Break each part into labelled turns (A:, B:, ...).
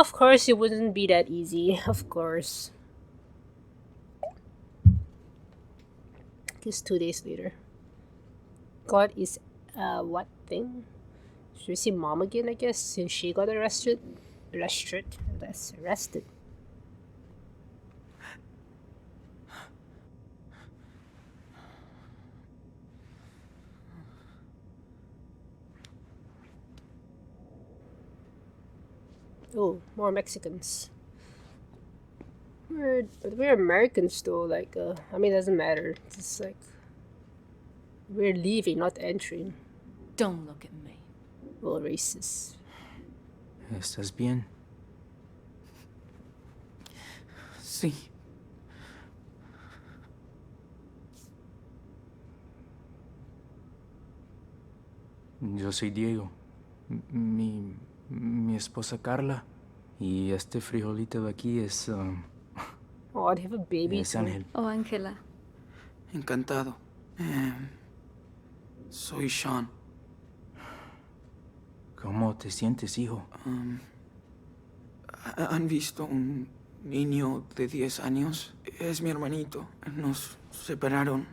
A: Of course, it wouldn't be that easy. Of course. Just 2 days later. God is what thing? Should we see mom again, I guess, since she got arrested? Arrested. Oh, more Mexicans. But we're Americans though, like, I mean, it doesn't matter. It's just like, we're leaving, not entering.
B: Don't look at me.
A: Well, racist.
C: ¿Estás bien?
D: Sí.
C: Yo soy Diego. Mi esposa Carla. Y este frijolito de aquí es...
A: Oh, they have a baby
C: es
A: too.
C: Ángel.
B: Oh, Ángela.
D: Encantado. Soy Sean.
C: ¿Cómo te sientes, hijo?
D: ¿Han visto un niño de 10 años? Es mi hermanito. Nos separaron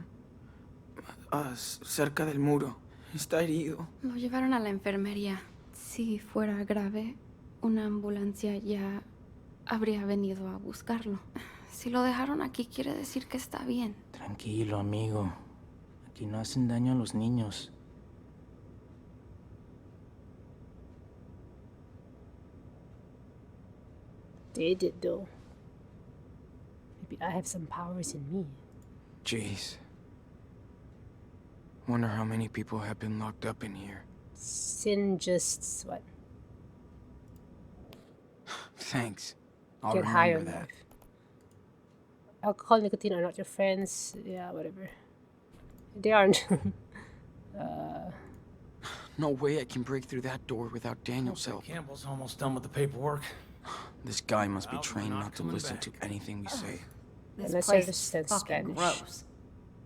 D: cerca del muro. Está herido.
B: Lo llevaron a la enfermería. Si fuera grave, una ambulancia ya habría venido a buscarlo. Si lo dejaron aquí, quiere decir que está bien.
C: Tranquilo, amigo. Aquí no hacen daño a los niños.
A: They did though. Maybe I have some powers in me.
D: Jeez. Wonder how many people have been locked up in here.
A: Sin just what?
D: Thanks. I'll
A: Get high
D: remember
A: on
D: that.
A: life. Alcohol, nicotine are not your friends. Yeah, whatever. They aren't.
D: No way I can break through that door without Daniel's help.
E: Campbell's almost done with the paperwork.
D: This guy must be
E: Well, we're
D: trained
E: not
D: not to
E: coming
D: listen
E: back.
D: to anything we say.
B: This
A: Unless I
B: place is
A: understand
B: fucking
A: Spanish.
B: gross.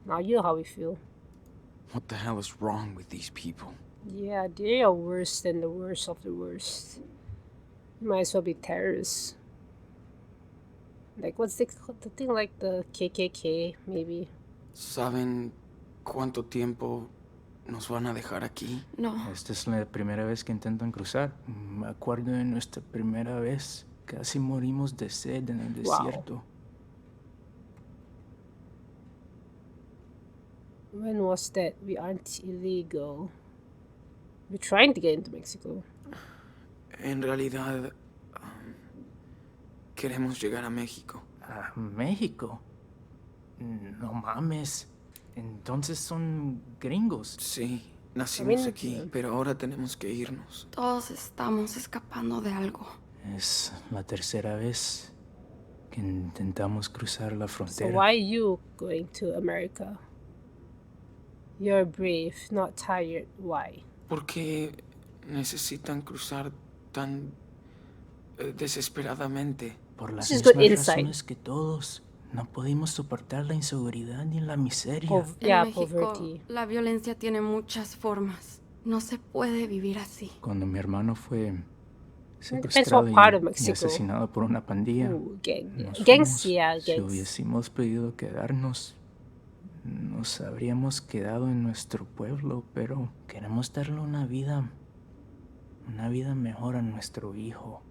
A: Now you know how we feel.
D: What the hell is wrong with these people?
A: Yeah, they are worse than the worst of the worst. You might as well be terrorists. Like, what's the thing, like the KKK, maybe?
D: ¿Saben cuánto tiempo nos van a dejar aquí?
B: No.
C: Esta es la primera vez que intentan cruzar. Me acuerdo de nuestra primera vez. Casi morimos de sed en el
A: Wow.
C: desierto.
A: When was that? We aren't illegal. We're trying to get into Mexico.
D: En realidad, queremos llegar a México.
C: ¿A México? No mames. Entonces son gringos.
D: Sí, nacimos
A: También-
D: aquí, pero ahora tenemos que irnos.
B: Todos estamos escapando de algo.
C: Es la tercera vez que intentamos cruzar la
A: So
C: frontera.
A: why are you going to America? You're brave, not tired. Why?
D: ¿Por qué necesitan cruzar tan desesperadamente?
C: Por las
A: This is good
C: mismas
A: insight.
C: razones que todos. No pudimos soportar la inseguridad ni la miseria.
A: Yeah,
B: En México,
A: poverty.
B: la violencia tiene muchas formas. No se puede vivir así.
C: Cuando mi hermano fue
A: Depends
C: secuestrado
A: what part of
C: y
A: Mexico.
C: asesinado por una pandilla,
A: Ooh, gang.
C: nos
A: Gangs,
C: fuimos.
A: yeah,
C: Si
A: gangs.
C: hubiésemos podido quedarnos, nos habríamos quedado en nuestro pueblo, pero queremos darle una vida mejor a nuestro hijo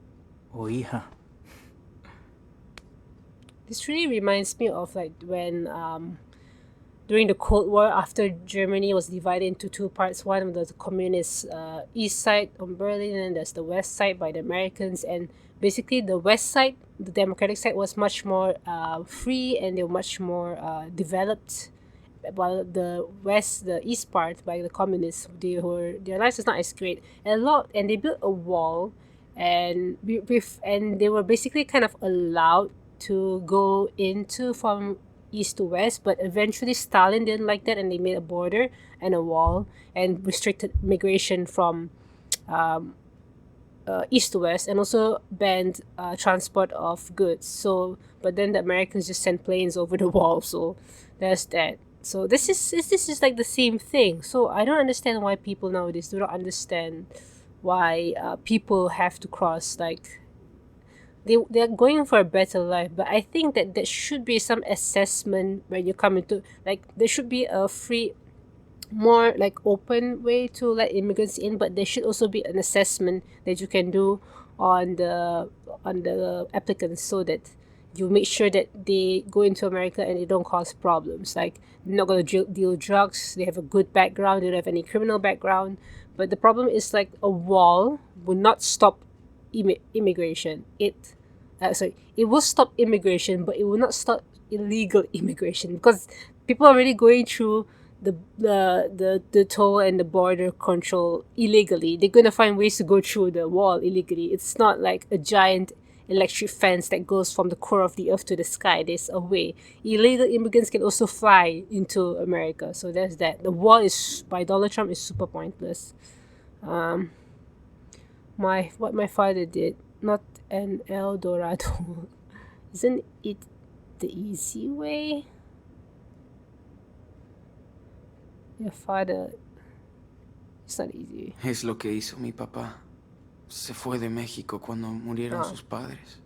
C: o hija.
A: This really reminds me of like when during the Cold War, after Germany was divided into two parts. One of the communist east side on Berlin, and there's the west side by the Americans. And basically, the west side, the democratic side, was much more free and they were much more developed. While the east part by the communists, their lives was not as great. And they built a wall, and they were basically kind of allowed to go into from east to west, but eventually Stalin didn't like that, and they made a border and a wall and restricted migration from east to west, and also banned transport of goods. So, but then the Americans just sent planes over the wall. So there's that. So this is like the same thing. So I don't understand why people nowadays do not understand why people have to cross. Like, they're going for a better life, but I think that there should be some assessment when you come into, like, there should be a free, more like open way to let immigrants in, but there should also be an assessment that you can do on the applicants, so that you make sure that they go into America and they don't cause problems. Like, they're not going to deal drugs, they have a good background, they don't have any criminal background. But the problem is, like, a wall will not stop immigration. It will stop immigration, but it will not stop illegal immigration, because people are already going through the toll and the border control illegally. They're gonna find ways to go through the wall illegally. It's not like a giant electric fence that goes from the core of the earth to the sky. There's a way. Illegal immigrants can also fly into America. So there's that. The wall is by Donald Trump is super pointless. What my father did, not an El Dorado. Isn't it the easy way? Your father, it's not easy.
D: Es lo que hizo mi papá. Se fue de México cuando murieron sus padres.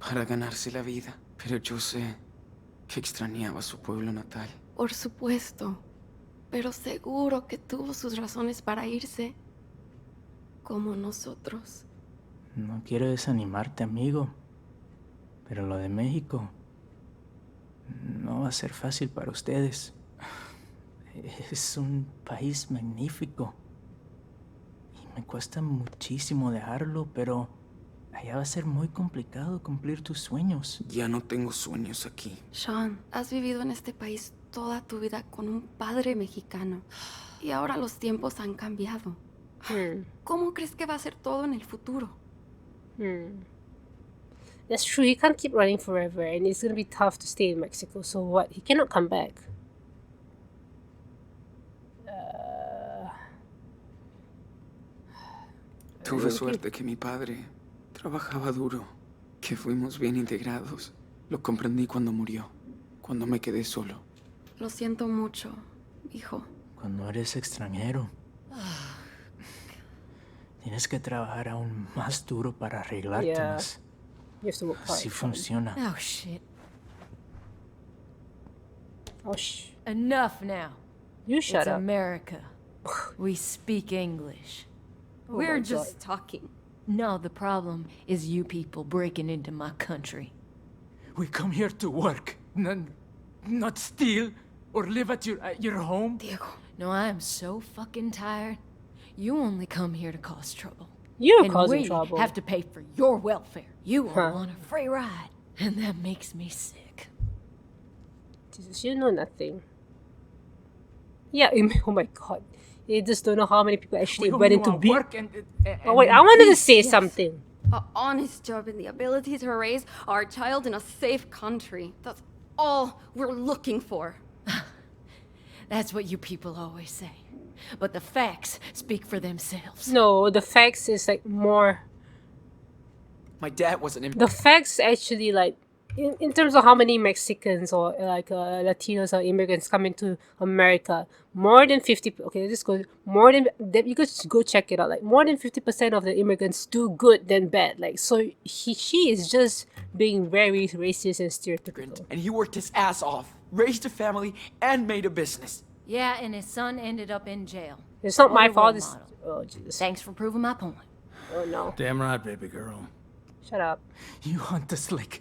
D: Para ganarse la vida. Pero yo sé que extrañaba su pueblo natal.
B: Por supuesto. Pero seguro que tuvo sus razones para irse. Como nosotros.
C: No quiero desanimarte, amigo, pero lo de México no va a ser fácil para ustedes. Es un país magnífico y me cuesta muchísimo dejarlo, pero allá va a ser muy complicado cumplir tus sueños.
D: Ya no tengo sueños aquí.
B: Sean, has vivido en este país toda tu vida con un padre mexicano y ahora los tiempos han cambiado. ¿Cómo crees que va a ser todo en el futuro?
A: That's true. He can't keep running forever, and it's gonna be tough to stay in Mexico. So what? He cannot come back.
D: Tuve suerte que mi padre trabajaba duro, que fuimos bien integrados. Lo comprendí cuando murió, cuando me quedé solo.
B: Lo siento mucho, hijo.
C: Cuando eres extranjero, tienes que trabajar aún más duro para arreglártelas.
A: You have to work hard.
C: Así funciona.
F: Oh, shit.
A: Oh,
F: Enough now.
A: You shut
F: It's
A: up.
F: America. We speak English.
A: Oh
F: We're
A: my
F: just talking. No, the problem is you people breaking into my country.
C: We come here to work, not steal or live at your home.
B: Diego.
F: No, I am so fucking tired. You only come here to cause trouble.
A: You're
F: And
A: causing
F: we
A: trouble.
F: have to pay for your welfare. You all
A: Huh.
F: want a free ride, and that makes me sick.
A: Jesus, you know nothing. Yeah, oh my god. You just don't know how many people actually went into
C: work
A: Oh wait, I wanted to say
F: Yes.
A: something.
B: An honest job and the ability to raise our child in a safe country. That's all we're looking for.
F: That's what you people always say. But the facts speak for themselves.
A: No, the facts is like more.
D: My dad was an immigrant.
A: The facts actually, like, in terms of how many Mexicans or like Latinos or immigrants come into America, more than 50. Okay, let's go. More than you could just go check it out. Like, more than 50% of the immigrants do good than bad. Like, so she is just being very racist and stereotypical.
D: And he worked his ass off, raised a family, and made a business.
F: Yeah, and his son ended up in jail.
A: It's not my
F: What a
A: fault.
F: role
A: It's,
F: model.
A: oh Jesus.
F: Thanks for proving my point.
A: Oh no.
E: Damn right, baby girl.
A: Shut up.
C: You hunt us like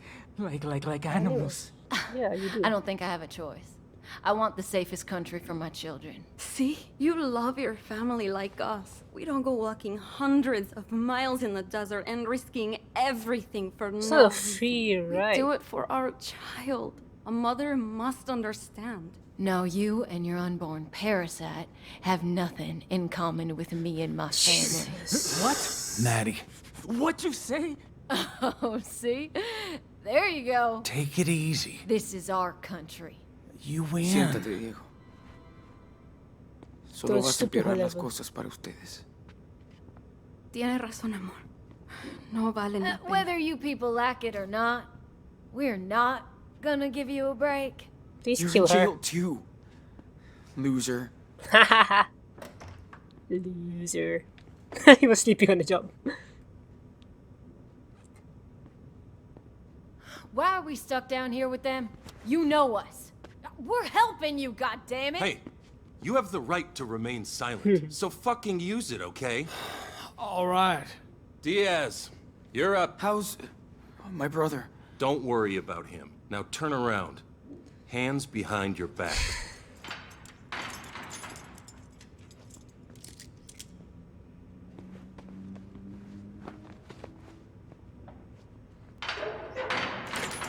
C: animals.
A: Yeah, you do.
F: I don't think I have a choice. I want the safest country for my children.
B: See? You love your family like us. We don't go walking hundreds of miles in the desert and risking everything for
A: It's
B: no
A: not a
B: reason.
A: free
B: We
A: ride.
B: do it for our child. A mother must understand.
F: No, you and your unborn parasite have nothing in common with me and my family.
C: What?
E: Maddie,
C: What you say?
F: Oh, see? There you go.
E: take it easy.
F: This is our country.
E: You win.
D: Siéntate, Diego. Solo
A: Todo
D: vas a
A: estúpido,
D: empeorar las
A: Lego.
D: cosas para ustedes.
B: Tienes razón, amor. No valen la pena.
F: Whether you people like it or not, we're not gonna give you a break.
A: Please
D: You're
A: kill
D: in
A: her.
D: jail too, loser.
A: Loser. He was sleeping on the job.
F: Why are we stuck down here with them? You know us. We're helping you, goddammit!
G: Hey, you have the right to remain silent, so fucking use it, okay?
E: All right.
G: Diaz, you're up.
D: How's my brother?
G: Don't worry about him. Now turn around. Hands behind your back.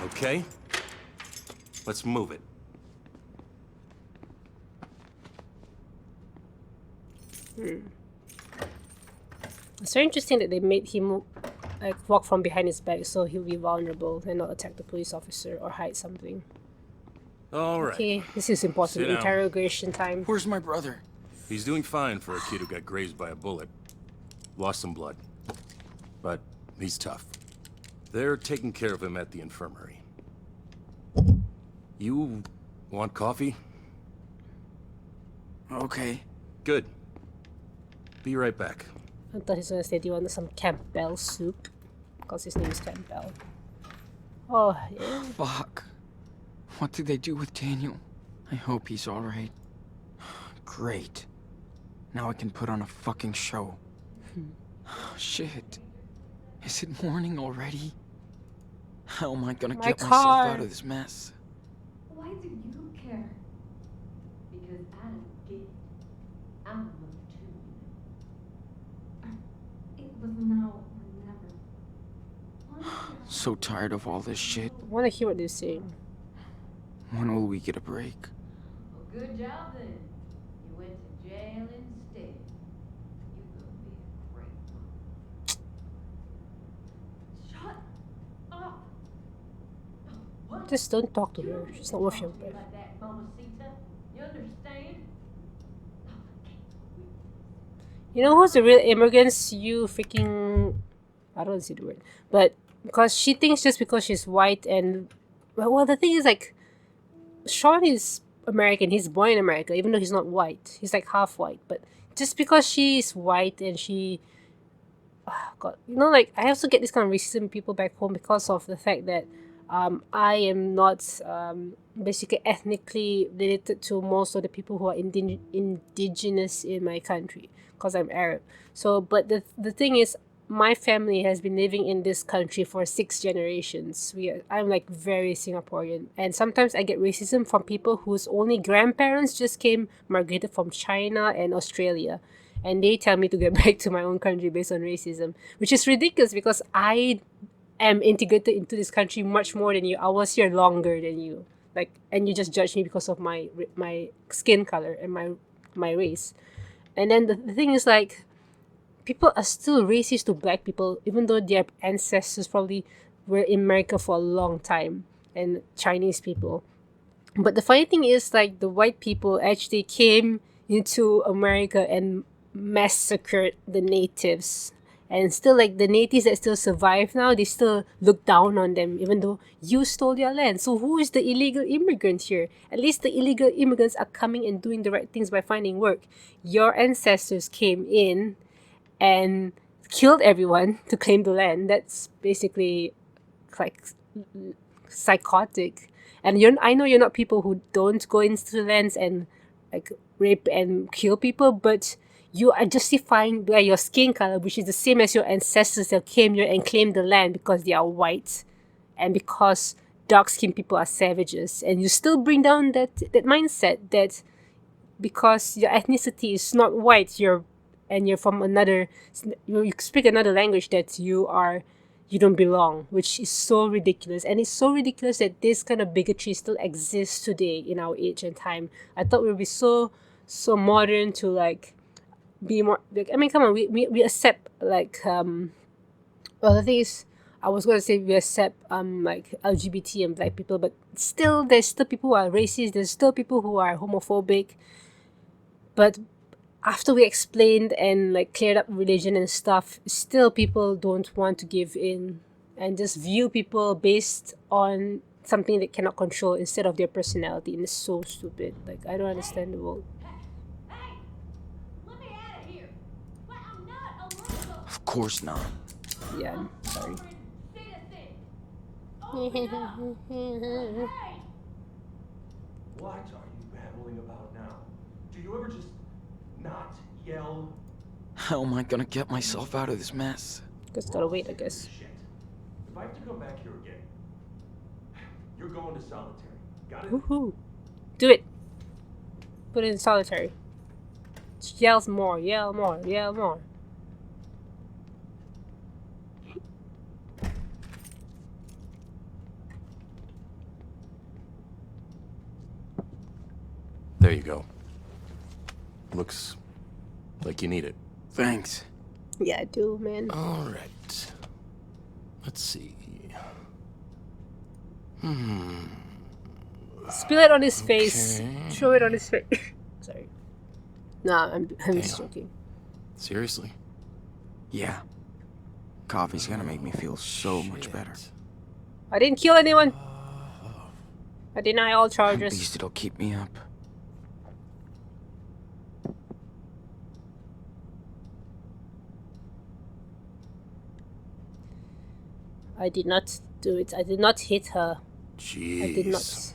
G: Okay? Let's move it.
A: It's very interesting that they made him like walk from behind his back so he'll be vulnerable and not attack the police officer or hide something.
G: All right.
A: Okay, this is important.
G: Sit down.
A: Interrogation time.
D: Where's my brother?
G: He's doing fine for a kid who got grazed by a bullet. Lost some blood. But he's tough. They're taking care of him at the infirmary. You want coffee?
D: Okay.
G: Good. Be right back.
A: I thought he was gonna say, do you want some Campbell soup? Because his name is Campbell. Oh, yeah.
D: Fuck. What did they do with Daniel? I hope he's alright. Great. Now I can put on a fucking show. Shit. Is it morning already? How am I gonna get myself out of this mess?
H: Why do you care? Because I don't get it. I'm a mother too, you know. It was now or never.
D: So tired of all this shit.
A: I wanna hear what they're saying.
D: When will we get a break?
H: Well, good job then. You went to jail instead. You gonna be a great mom. Shut up. What?
A: Just don't talk to her. She's not worth your breath.
H: Like that, Mamacita. You understand?
A: You know who's the real immigrants? You freaking... I don't see the word. But because she thinks just because she's white and... Well, the thing is like... Sean is American. He's born in America, even though he's not white. He's like half white. But just because she's white and she... Oh, God. You know, like, I also get this kind of racism in people back home because of the fact that I am not basically ethnically related to most of the people who are indigenous in my country because I'm Arab. So, but the thing is, my family has been living in this country for 6 generations. I'm like very Singaporean, and sometimes I get racism from people whose only grandparents just migrated from China and Australia, and they tell me to get back to my own country based on racism, which is ridiculous because I am integrated into this country much more than you. I was here longer than you, like, and you just judge me because of my skin color and my race. And then the thing is, like, people are still racist to black people, even though their ancestors probably were in America for a long time, and Chinese people. But the funny thing is, like, the white people actually came into America and massacred the natives. And still, like, the natives that still survive now, they still look down on them, even though you stole their land. So who is the illegal immigrant here? At least the illegal immigrants are coming and doing the right things by finding work. Your ancestors came in and killed everyone to claim the land. That's basically like psychotic. And I know you're not people who don't go into the lands and like rape and kill people, but you are justifying by your skin color, which is the same as your ancestors that came here and claimed the land because they are white and because dark-skinned people are savages. And you still bring down that mindset that because your ethnicity is not white, you're from another, you speak another language, that you don't belong, which is so ridiculous. And it's so ridiculous that this kind of bigotry still exists today in our age and time. I thought we would be so modern to like be more like, I mean, come on, we accept like well, the thing is, I was going to say we accept like LGBT and black people, but still there's still people who are racist, there's still people who are homophobic. But after we explained and like cleared up religion and stuff, still people don't want to give in and just view people based on something they cannot control instead of their personality. And it's so stupid. Like, I don't understand the world.
H: Hey! Let me out of here! But I'm not illegal!
D: Of course not.
A: Yeah, I'm sorry.
H: Citizen!
I: What are you babbling about now? Do you ever just not yell?
D: How am I gonna get myself out of this mess?
A: Just gotta wait, I guess.
I: Shit. If I have to come back here again, you're going to solitary. Got it?
A: Woohoo! Do it. Put it in solitary. Yells more. Yell more. Yell more.
G: There you go. Looks like you need it.
D: Thanks.
A: Yeah, I do, man.
G: All right. Let's see.
A: Spill it on his face.
G: Okay.
A: Throw it on his face. Sorry. Nah, I'm just
G: Damn.
A: joking.
G: Seriously?
D: Yeah. Coffee's gonna make me feel so much better.
G: Shit.
A: I didn't kill anyone. I deny all
D: At
A: charges.
D: least it'll keep me up.
A: I did not do it. I did not hit her.
G: Jeez.
A: I did not.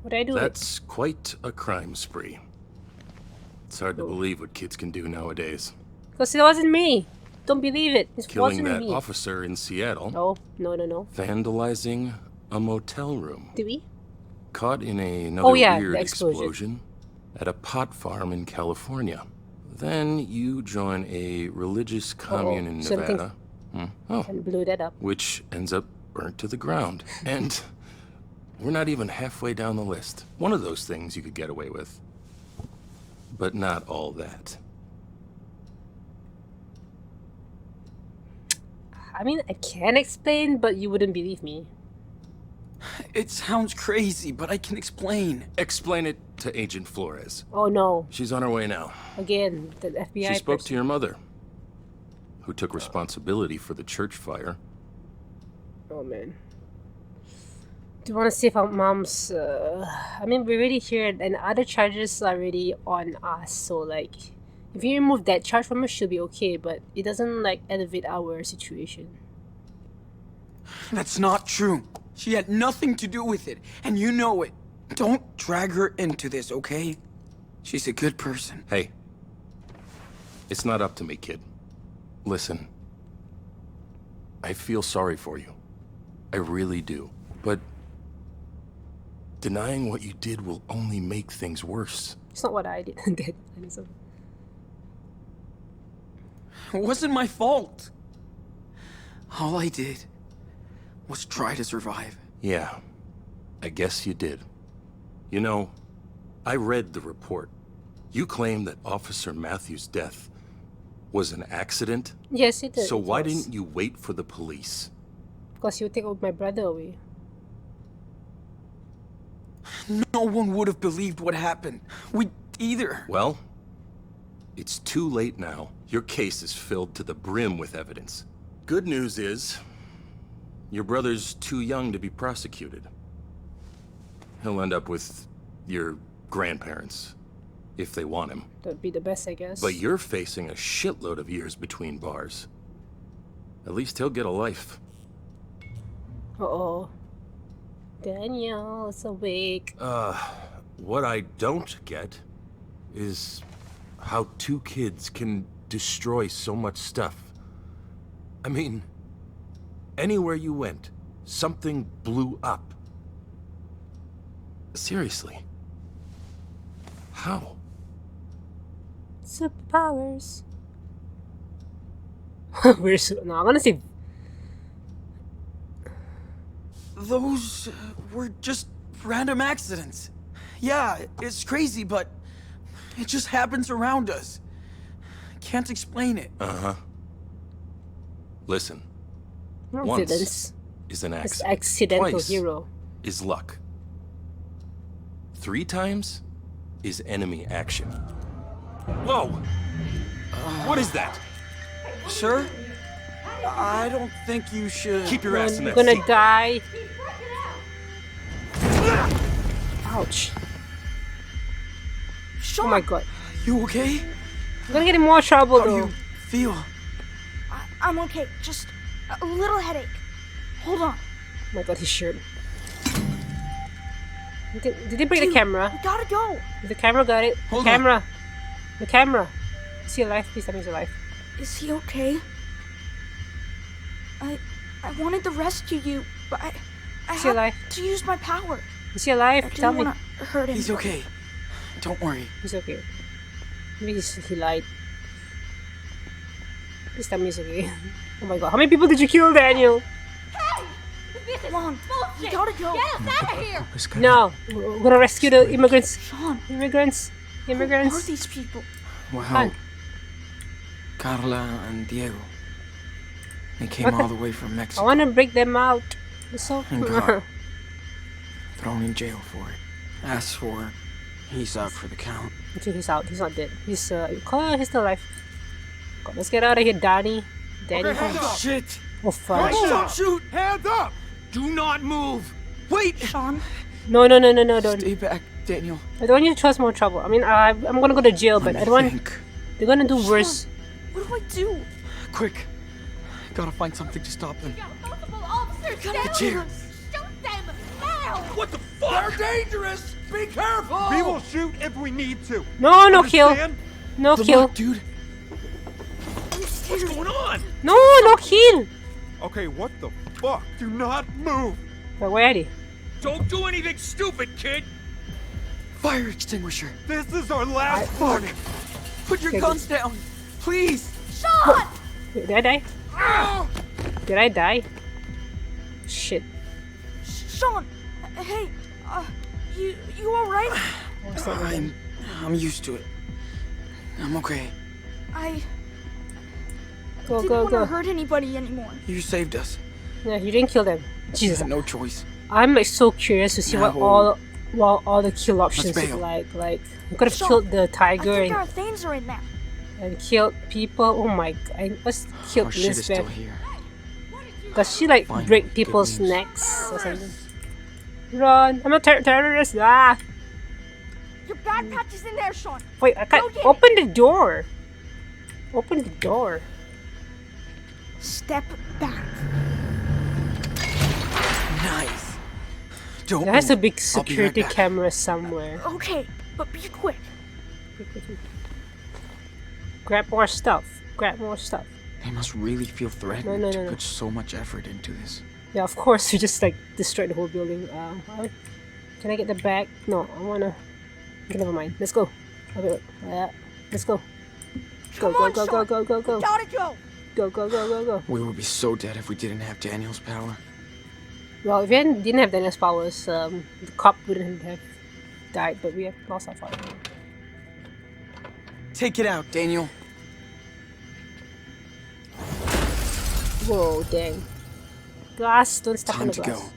A: What did I do?
G: That's quite a crime spree. It's hard to believe what kids can do nowadays.
A: Because it wasn't me. Don't believe it. It
G: Killing
A: wasn't
G: that
A: me.
G: officer in Seattle.
A: Oh, no.
G: Vandalizing a motel room.
A: Did we?
G: Caught in another
A: yeah,
G: weird
A: the explosion.
G: explosion at a pot farm in California. Then you join a religious commune in
A: something-
G: Nevada. Oh,
A: And blew that up.
G: which ends up burnt to the ground. And we're not even halfway down the list. One of those things you could get away with. But not all that.
A: I mean, I can explain, but you wouldn't believe me.
D: It sounds crazy, but I can explain.
G: Explain it to Agent Flores.
A: Oh no.
G: She's on her way now.
A: Again, the FBI
G: She spoke
A: person.
G: to your mother, who took responsibility for the church fire.
A: Oh man. Do you want to see if our mom's... I mean, we're already here and other charges are already on us. So like, if you remove that charge from her, she'll be okay. But it doesn't like elevate our situation.
D: That's not true. She had nothing to do with it, and you know it. Don't drag her into this, okay? She's a good person.
G: Hey, it's not up to me, kid. Listen, I feel sorry for you. I really do. But denying what you did will only make things worse.
A: It's not what I did. Did.
D: It wasn't my fault. All I did was try to survive.
G: Yeah, I guess you did. You know, I read the report. You claim that Officer Matthews' death was an accident?
A: Yes, it did.
G: So why didn't you wait for the police?
A: Because you take my brother away.
D: No one would have believed what happened. We either.
G: Well, it's too late now. Your case is filled to the brim with evidence. Good news is, your brother's too young to be prosecuted. He'll end up with your grandparents, if they want him.
A: That'd be the best, I guess.
G: But you're facing a shitload of years between bars. At least he'll get a life.
A: Uh-oh. Daniel is awake.
G: What I don't get is how two kids can destroy so much stuff. I mean, anywhere you went, something blew up. Seriously. How?
A: Superpowers. No, I'm gonna say...
D: Those were just random accidents. Yeah, it's crazy, but it just happens around us. Can't explain it.
G: Uh-huh. Listen.
A: No
G: Once
A: villains.
G: is an
A: It's
G: accident.
A: accidental
G: Twice
A: hero.
G: is luck. 3 times is enemy action. Whoa! What is that?
D: Sir? I don't think you should...
G: Keep your ass in
A: You're
G: that
A: gonna
G: seat.
A: die. Ouch. Oh my god.
D: You okay?
A: I'm gonna get in more trouble
D: How do
A: though.
D: you feel?
J: I'm okay. Just a little headache. Hold on.
A: my god, his shirt. Did he break the camera?
J: We gotta go.
A: The camera got it.
D: Hold
A: The camera. The camera. Is he alive? Please tell me he's alive.
J: Is he okay? I wanted to rescue you, but I
A: Is he
J: had
A: alive?
J: to use my power.
A: Is he alive?
J: I
A: Tell
J: didn't
A: me.
J: want to hurt him.
D: He's okay. Don't worry.
A: He's okay. Maybe he lied. Please tell me he's okay. Oh my god, how many people did you kill, Daniel?
J: Come on, we gotta go.
A: No, we're gonna rescue the immigrants.
J: Sean,
A: Immigrants.
J: who are
A: Immigrants.
J: these people?
D: Well,
A: Fun.
D: Carla and Diego. They came
A: What the-
D: all the way from
A: I
D: Mexico.
A: wanna break them out. They're so
D: And got thrown in jail for it. As for, he's out for the count.
A: Okay, he's out. He's not dead. He's he's still alive. God, let's get out of here, Danny. Danny.
D: Shit!
A: Oh fuck.
I: Don't shoot! Hands up! Do not move!
D: Wait!
J: Sean,
A: No, don't.
D: Stay back, Daniel.
A: I don't want you to cause more trouble. I mean, I'm gonna go to jail, but
D: Let
A: I
D: me
A: don't want.
D: think.
A: They're gonna do worse.
J: what do I do?
D: Quick. Gotta find something to stop them.
F: Multiple officers
J: Come
F: down!
J: on.
D: Chair.
F: Shoot them now!
I: What the fuck? They're dangerous! Be careful! We will shoot if we need to.
A: No kill.
I: Understand?
A: No
D: Good
A: kill.
D: luck, dude.
I: What's going on?
A: No kill.
I: Okay, what the fuck? Do not move!
A: But where are they?
I: Don't do anything stupid, kid!
D: Fire extinguisher.
I: This is our last warning!
D: Put your
A: Okay,
D: guns down, please.
A: Wait, did I die? Did I die? Shit.
J: Sean, hey, you all right?
D: I'm used to it. I'm okay.
J: I
A: Go,
J: didn't
A: go,
J: want to
A: go.
J: hurt anybody anymore.
D: You saved us.
A: Yeah, you didn't kill them.
D: You
A: Jesus,
D: had no choice.
A: I'm like so curious to see what
D: No.
A: all the kill options
D: Let's
A: look
D: bail.
A: like. Like you could have
J: Sean,
A: killed the
J: I
A: tiger
J: think our things are in there.
A: and killed people. Oh my god, let's kill
D: Our shit is still
A: Lisbeth.
D: here.
A: Does she like
D: Fine,
A: break
D: good
A: people's
D: news.
A: necks or something? Run! I'm a terrorist! Ah!
J: Your backpack is in there, Sean.
A: Wait, I can't
J: Go get it.
A: open the door. Open the door.
J: Step back.
D: Nice. Don't
A: There has to
D: move.
A: be
D: I'll be right
A: security
D: back.
A: camera somewhere.
J: Okay, but be quick.
A: Grab more stuff. Grab more stuff.
D: They must really feel threatened
A: No,
D: to
A: no.
D: put so much effort into this.
A: Yeah, of course, we just like destroyed the whole building. Can I get the bag? No, I wanna. Okay, never mind. Let's go. Okay, let's go. Go,
J: Come
A: go,
J: on,
A: go, go,
J: Sean.
A: go, go, go.
J: Gotta go.
A: Go, go, go, go, go.
D: We would be so dead if we didn't have Daniel's power.
A: Well, if we didn't have Daniel's powers, the cop wouldn't have died, but we have lost our father.
D: Take it out, Daniel.
A: Whoa, dang. Glass, don't step on
D: Time
A: the
D: to
A: glass.
D: go.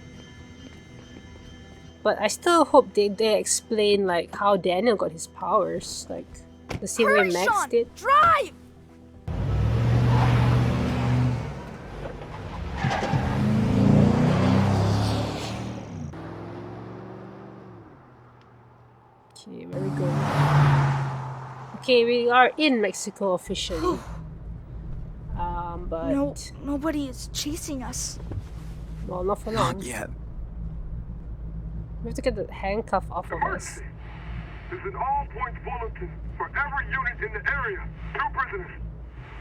A: But I still hope they explain like how Daniel got his powers, like the same way
J: Hurry,
A: Max
J: Sean.
A: did.
J: Drive.
A: Okay, very good. Okay, we are in Mexico officially. But
J: No, nobody is chasing us.
A: well, not for long.
D: Not yet.
A: We have to get the handcuff off of us.
K: This is an all-points bulletin for every unit in the area. 2 prisoners,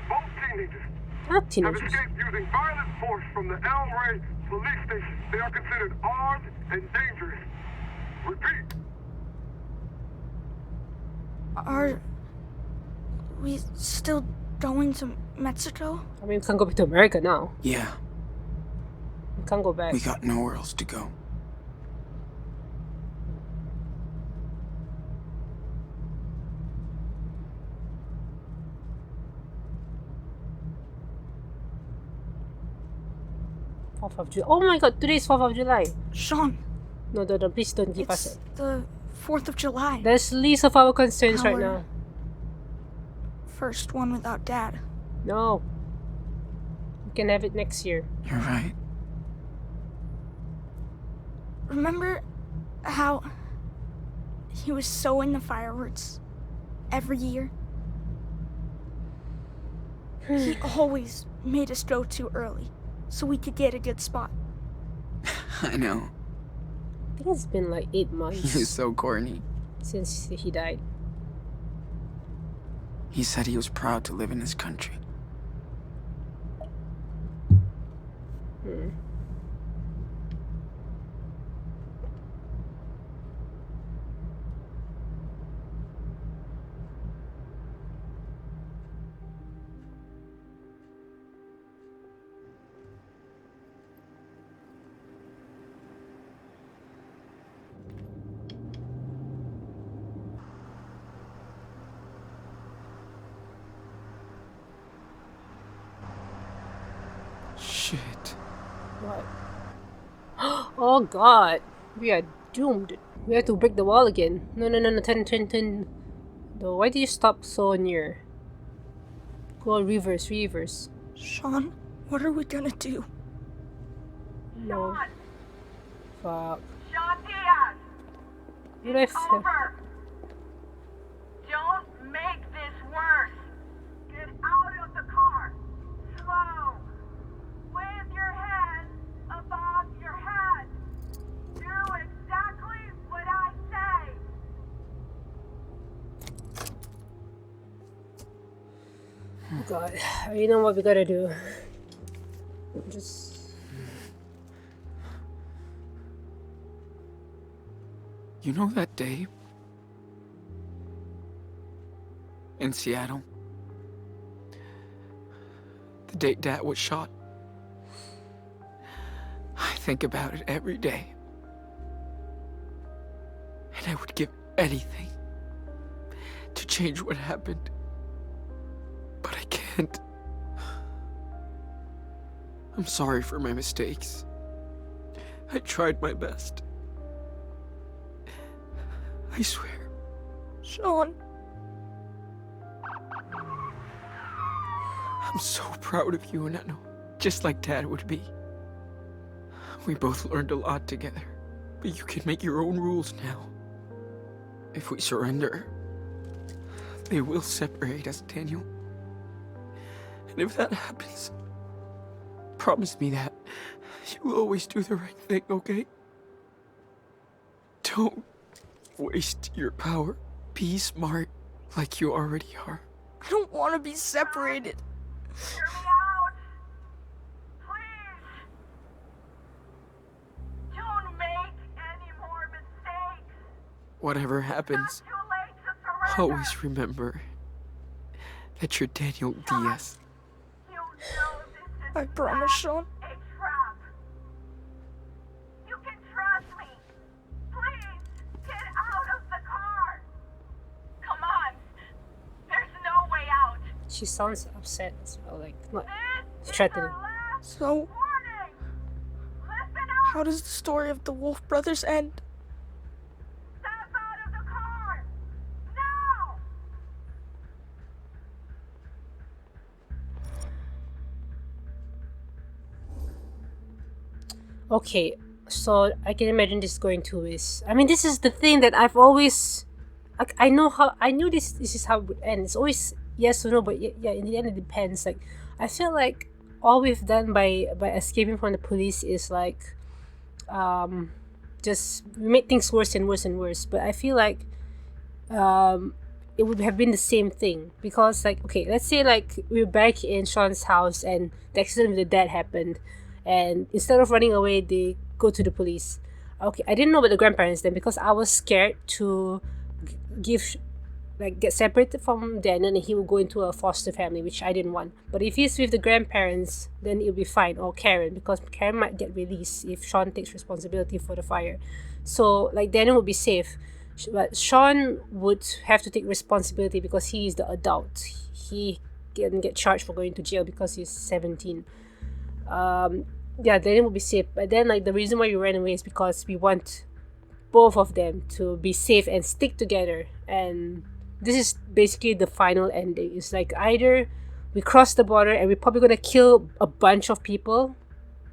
K: both teenagers,
A: Not
K: have
A: teenagers.
K: escaped using violent force from the El Rey police station. They are considered armed and dangerous. Repeat.
J: Are we still going to Mexico?
A: I mean, we can't go back to America now.
D: Yeah,
A: We can't go back.
D: we got nowhere else to go.
A: Fourth of July. Oh my God! Today is 4th of July.
J: Sean,
A: No, please don't give us
J: it's
A: it.
J: the 4th of July.
A: That's least of our concerns right
J: Our-
A: now.
J: First one without Dad.
A: No. We can have it next year.
D: You're right.
J: Remember how he was so into fireworks every year? He always made us go too early so we could get a good spot.
D: I know.
A: I think it's been like 8 months.
D: He was so corny.
A: Since he died.
D: He said he was proud to live in his country. Shit.
A: What? Oh god. We are doomed. We have to break the wall again. No, 10. No, why did you stop so near? Go reverse.
J: Sean, what are we gonna do?
A: No. Fuck.
L: Sean Diaz!
A: What did I say?
L: Over! Don't make this worse! Get out of the car! Slow! With your hands above your head! Do exactly what I say!
A: Oh god. You know what we gotta do. Just...
D: You know that day? In Seattle? The day Dad was shot? I think about it every day. And I would give anything to change what happened. But I can't. I'm sorry for my mistakes. I tried my best. I swear.
J: Sean.
D: I'm so proud of you, and I know, just like Dad would be. We both learned a lot together, but you can make your own rules now. If we surrender, they will separate us, Daniel. And if that happens, promise me that you'll always do the right thing, okay? Don't waste your power. Be smart like you already are.
J: I don't want to be separated.
L: Hear me out! Please! Don't make any more mistakes!
D: Whatever
L: It's
D: happens,
L: not too late to surrender!
D: always remember that you're Daniel Diaz.
L: You know this is
J: I promise, Sean.
L: a trap. You can trust me. Please, get out of the car. Come on. There's no way out.
A: She sounds upset as well, like not
L: This is
A: threatening.
L: our last
J: So,
L: warning. Listen up.
J: how does the story of the Wolf brothers end?
L: Step out of the car. Now.
A: Okay, so I can imagine this going two ways. I mean, this is the thing that I've always... I knew this is how it would end. It's always yes or no, but yeah, in the end it depends. Like, I feel like all we've done by escaping from the police is like, just make things worse and worse and worse. But I feel like, it would have been the same thing, because like, okay, let's say like we're back in Sean's house and the accident with the dad happened, and instead of running away, they go to the police. Okay, I didn't know about the grandparents then, because I was scared to get separated from Daniel and he will go into a foster family, which I didn't want. But if he's with the grandparents, then it'll be fine, or Karen, because Karen might get released if Sean takes responsibility for the fire. So like Daniel would be safe, but Sean would have to take responsibility because he is the adult. He can get charged for going to jail because he's 17. Yeah, Daniel would be safe. But then like the reason why we ran away is because we want both of them to be safe and stick together. And this is basically the final ending. It's like either we cross the border and we're probably gonna kill a bunch of people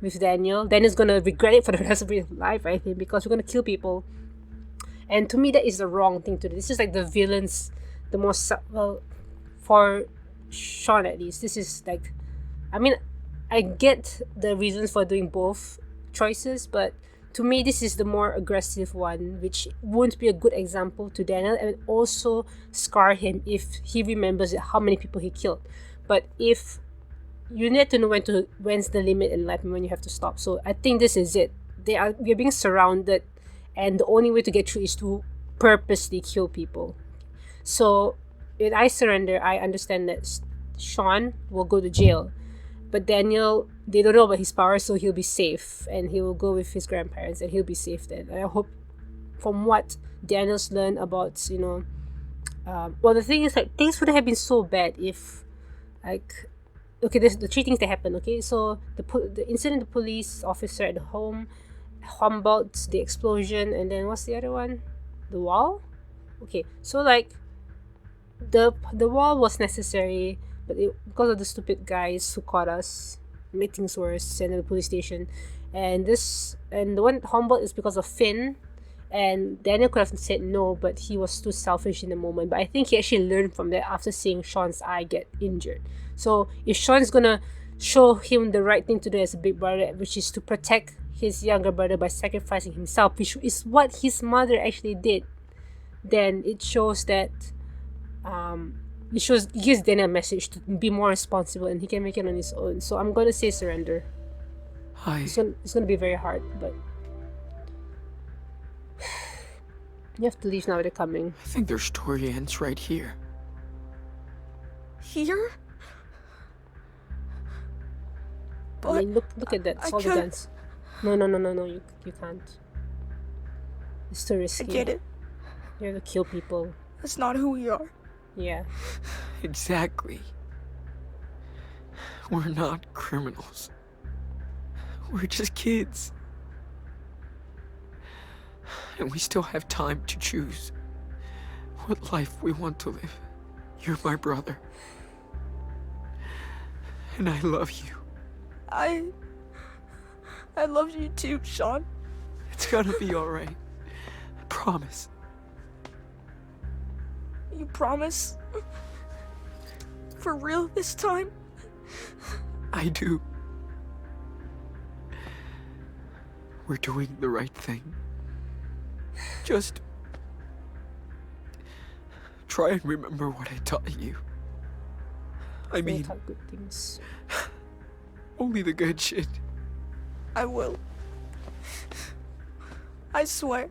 A: with Daniel. Daniel's gonna regret it for the rest of his life, I think, because we're gonna kill people. And to me, that is the wrong thing to do. This is like the villains, the most, well, for Sean at least, this is like, I mean, I get the reasons for doing both choices, but to me, this is the more aggressive one, which won't be a good example to Daniel and also scar him if he remembers how many people he killed. But if you need to know when's the limit in life and when you have to stop. So I think this is it. We're being surrounded, and the only way to get through is to purposely kill people. So when I surrender, I understand that Sean will go to jail, but Daniel, they don't know about his power, so he'll be safe, and he will go with his grandparents, and he'll be safe then. And I hope, from what Daniel's learned about, well, the thing is, like, things wouldn't have been so bad if, like, okay, there's the three things that happened. Okay, so the incident, the police officer at the home, Humboldt, the explosion, and then what's the other one? The wall. Okay, so like, the wall was necessary, but because of the stupid guys who caught us, made things worse, sent to the police station, and the one Humboldt is because of Finn, and Daniel could have said no, but he was too selfish in the moment. But I think he actually learned from that after seeing Sean's eye get injured. So if Sean's gonna show him the right thing to do as a big brother, which is to protect his younger brother by sacrificing himself, which is what his mother actually did, then it shows that it gives Daniel a message to be more responsible, and he can make it on his own. So I'm gonna say surrender. It's gonna be very hard, but you have to leave now. They're coming.
D: I think their story ends right here.
J: Here? But
A: I mean, look at that. It's all the guns. No, you can't. It's too risky.
J: I get it.
A: You have to kill people.
J: That's not who we are.
A: Yeah.
D: Exactly. We're not criminals. We're just kids. And we still have time to choose what life we want to live. You're my brother. And I love you.
J: I love you too, Sean.
D: It's gonna be alright. I promise.
J: You promise? For real this time?
D: I do. We're doing the right thing. Just try and remember what I taught you. I mean,
A: good things.
D: Only the good shit.
J: I will. I swear.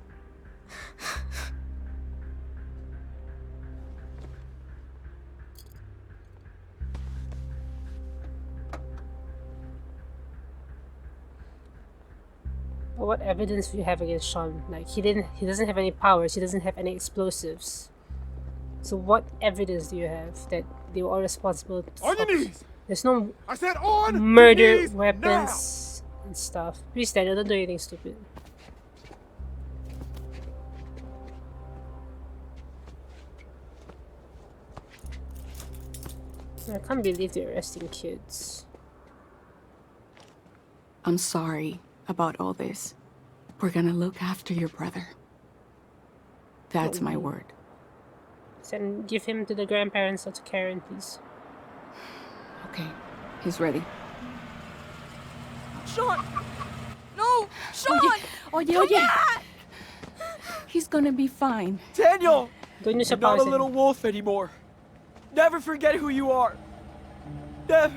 A: But what evidence do you have against Sean? Like, he doesn't have any powers, he doesn't have any explosives. So what evidence do you have that they were all responsible?
K: On your knees!
A: There's no
K: I said on
A: murder
K: your knees
A: weapons and stuff. Please, Daniel, don't do anything stupid. I can't believe they're arresting kids.
M: I'm sorry about all this. We're gonna look after your brother. That's my word.
A: Give him to the grandparents or to Karen, please.
M: Okay, he's ready.
J: Sean! No! Sean!
M: Come back! He's gonna be fine.
D: Daniel!
A: Don't use
D: You're not a little wolf anymore. Never forget who you are. Never.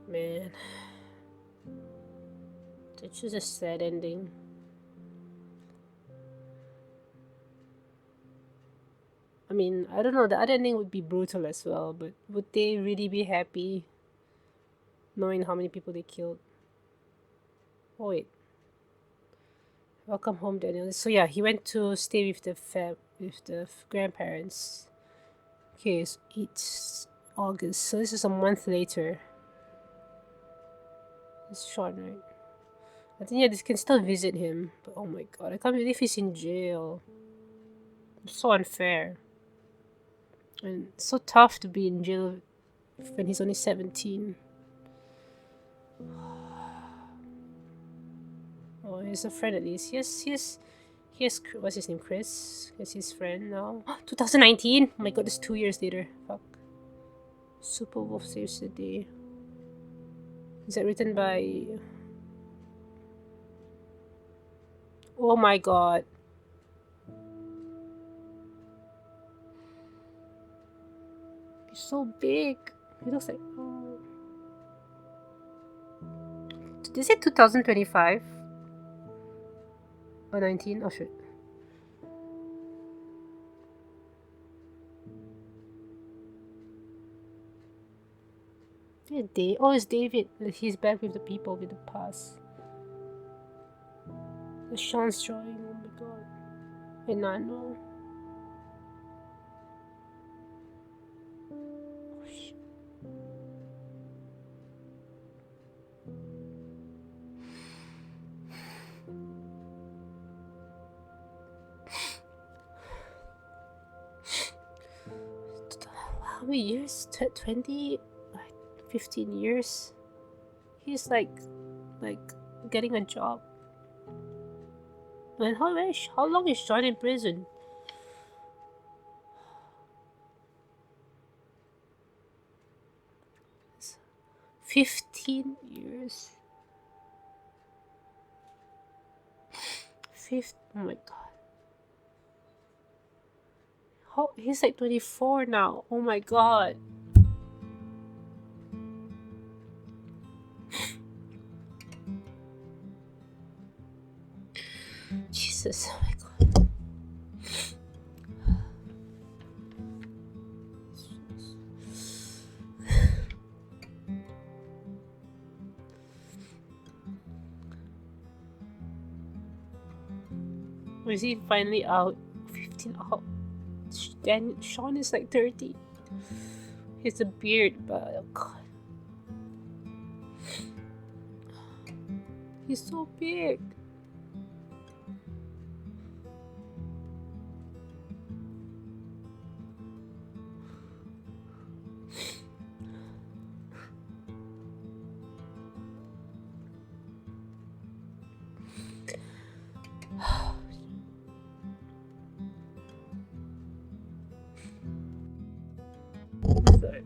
A: Man, it's just a sad ending. I mean, I don't know, the other ending would be brutal as well, but would they really be happy knowing how many people they killed? Oh wait. Welcome home, Daniel. So yeah, he went to stay with the grandparents. Okay, so it's August, so this is a month later. It's Sean, right? I think, yeah, this can still visit him. But oh my god, I can't believe he's in jail. It's so unfair. And so tough to be in jail when he's only 17. Oh, he's a friend at least. Here's what's his name? Chris. He's his friend now. 2019. Oh my god, it's 2 years later. Fuck. Super Wolf Saves the Day. Is that written by? Oh my god. He's so big. He looks like. Oh. Is it 2025? Or 19? Oh shit. Yeah, oh, it's David. He's back with the people with the past. The Sean's drawing. Oh my god. Wait, no, no. Oh shit. How many years? 20? 15 years? He's like getting a job. And how long is Sean in prison? 15 years. Oh my god. He's like 24 now. Oh my god. Jesus, oh my god. Was he finally out? 15 out. Then Sean is like 30. He has a beard, but oh god. He's so big. Sorry.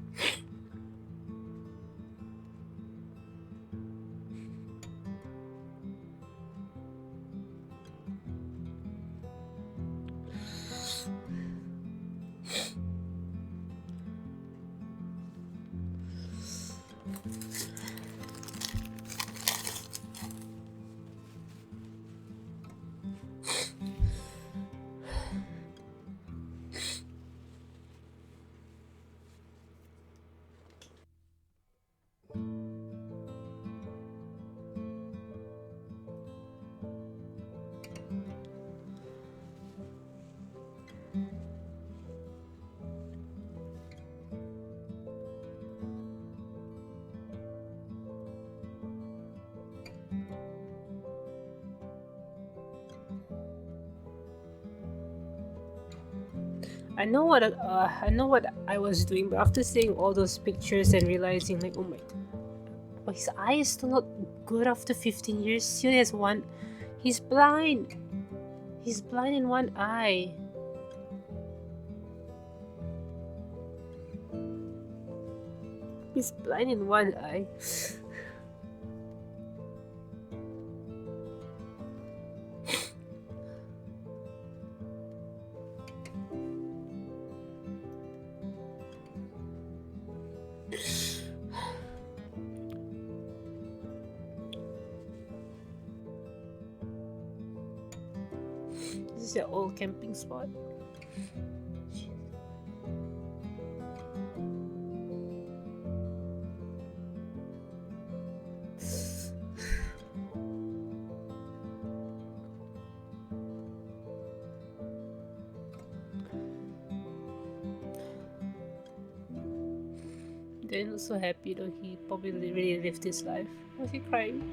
A: I know what I was doing, but after seeing all those pictures and realizing like, oh my, but his eye is still not good after 15 years. He has one. He's blind. He's blind in one eye. He's blind in one eye. This is your old camping spot. Didn't look so happy though. He probably really lived his life. Was he crying?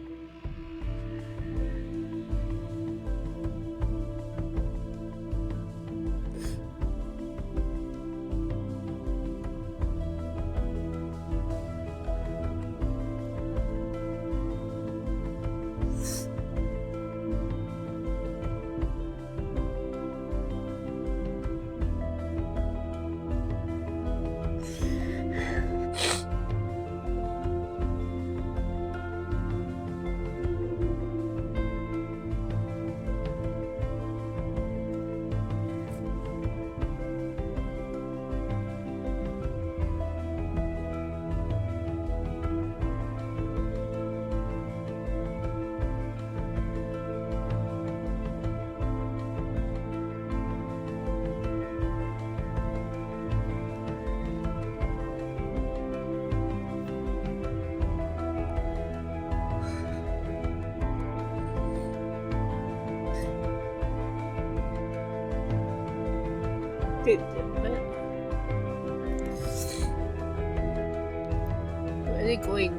A: Where are they going?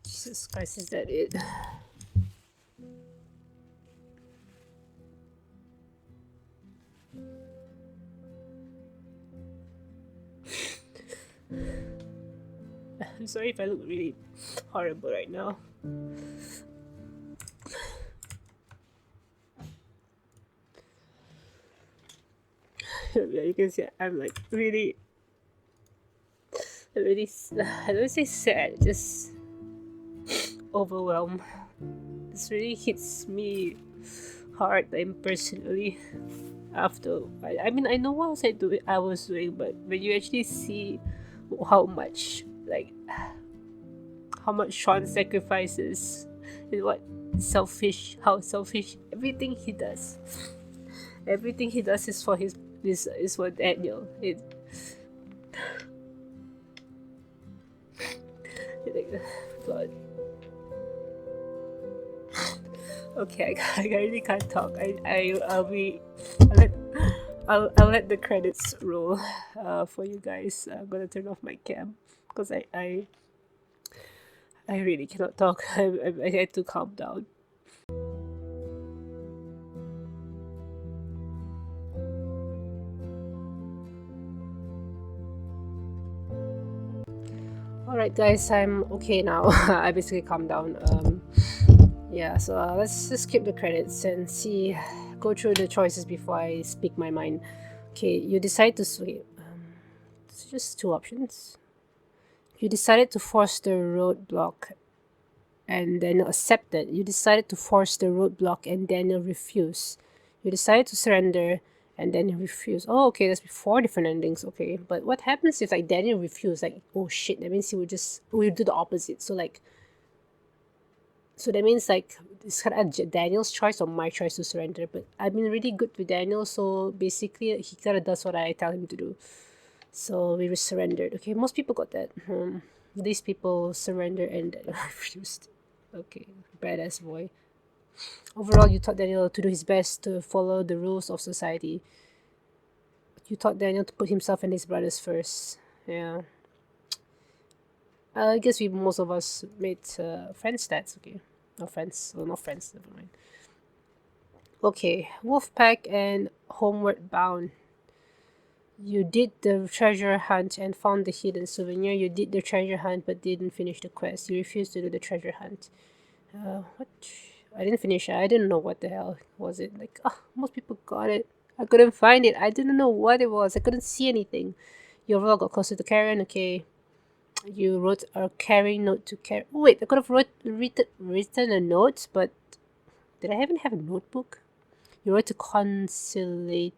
A: Jesus Christ, is that it? I'm sorry if I look really horrible right now. Yeah, you can see I'm like really, I don't say sad, just overwhelmed. This really hits me hard and personally. After I mean I know what I was doing, but when you actually see how much how much Sean sacrifices and how selfish everything he does. Everything he does is for is for Daniel. God. Okay, I really can't talk. I'll let the credits roll for you guys. I'm gonna turn off my cam because I really cannot talk. I had to calm down. Alright guys, I'm okay now. I basically calmed down. Yeah, so let's just skip the credits and go through the choices before I speak my mind. Okay, you decide to swim. It's just two options. You decided to force the roadblock and Daniel accepted. You decided to force the roadblock and Daniel refused. You decided to surrender and Daniel refused. Oh, okay, that's 4 different endings. Okay, but what happens if like Daniel refused? Like, oh shit, that means we'll do the opposite. So that means like it's kind of Daniel's choice or my choice to surrender. But I've been really good with Daniel, so basically he kind of does what I tell him to do. So we surrendered. Okay, most people got that. These people surrendered and refused. Okay, badass boy. Overall, you taught Daniel to do his best to follow the rules of society. You taught Daniel to put himself and his brothers first. Yeah. I guess most of us made friend stats. Okay, not friends. Well, not friends. Never mind. Okay, Wolfpack and Homeward Bound. You did the treasure hunt and found the hidden souvenir. You did the treasure hunt but didn't finish the quest. You refused to do the treasure hunt. What? I didn't finish it. I didn't know what the hell was it. Like, most people got it. I couldn't find it. I didn't know what it was. I couldn't see anything. You overall got closer to Karen. Okay. You wrote a caring note to Karen. Oh, wait, I could have written a note, but did I even have a notebook? You wrote to conciliating,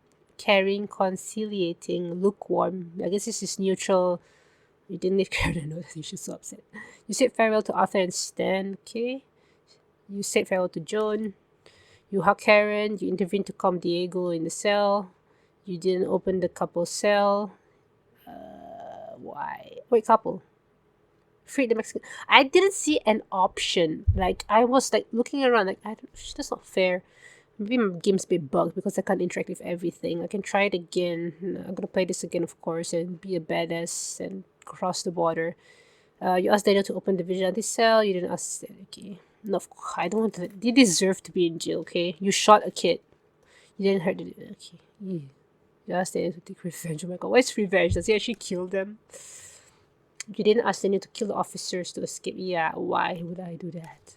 A: lukewarm. I guess this is neutral. You didn't leave Karen a note. She's so upset. You said farewell to Arthur and Stan. Okay. You said farewell to Joan. You hug Karen. You intervene to calm Diego in the cell. You didn't open the couple's cell. Why? Wait, couple. Free the Mexican. I didn't see an option. Like, I was like looking around, like, that's not fair. Maybe my game's a bit bugged because I can't interact with everything. I can try it again. I'm gonna play this again, of course, and be a badass and cross the border. You asked Daniel to open the vigilante cell. You didn't ask. Okay. No, I don't want to. You deserve to be in jail, okay? You shot a kid. You didn't hurt the. Okay. You asked Daniel to take revenge. Oh my god, what is revenge? Does he actually kill them? You didn't ask Daniel to kill the officers to escape. Yeah, why would I do that?